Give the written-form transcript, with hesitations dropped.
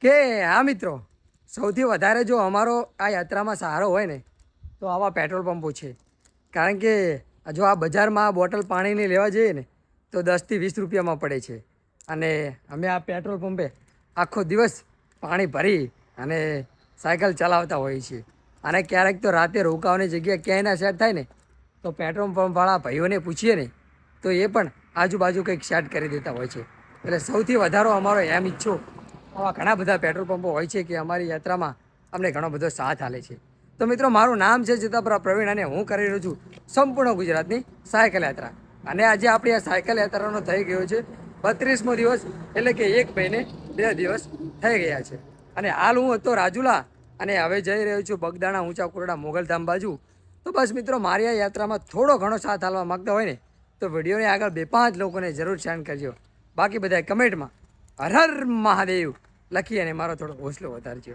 કે હા મિત્રો, સૌથી વધારે જો અમારો આ યાત્રામાં સહારો હોય ને તો આવા પેટ્રોલ પંપો છે. કારણ કે જો આ બજારમાં બોટલ પાણીની લેવા જઈએ ને તો 10 થી 20 રૂપિયામાં પડે છે. અને અમે આ પેટ્રોલ પંપે આખો દિવસ પાણી ભરી અને સાયકલ ચલાવતા હોઈએ છીએ. અને ક્યારેક તો રાતે રોકાવાની જગ્યા ક્યાંય ના સેટ થાય ને તો પેટ્રોલ પંપવાળા ભાઈઓને પૂછીએ ને તો એ પણ આજુબાજુ કંઈક સેટ કરી દેતા હોય છે. એટલે સૌથી વધારો અમારો એમ ઈચ્છો આવા ઘણા બધા પેટ્રોલ પંપો હોય છે કે અમારી યાત્રામાં અમને ઘણો બધો સાથ આલે છે. તો મિત્રો, મારું નામ છે જીતાપુરા પ્રવીણ અને હું કરી રહ્યો છું સંપૂર્ણ ગુજરાતની સાયકલ યાત્રા. અને આજે આપણી આ સાયકલ યાત્રાનો થઈ ગયો છે 32મો દિવસ, એટલે કે 1 મહિને 2 દિવસ થઈ ગયા છે. અને હાલ હું હતો રાજુલા અને હવે જઈ રહ્યો છું બગદાણા ઊંચા કોરડા મોગલધામ બાજુ. તો બસ મિત્રો, મારી આ યાત્રામાં થોડો ઘણો સાથ હાલવા માગતા હોય ને તો વિડીયોને આગળ 2-5 લોકોને જરૂર સેન્ડ કરજો. બાકી બધા કમેન્ટમાં હર હર મહાદેવ લખી અને મારો થોડો હોસલો વધારજો.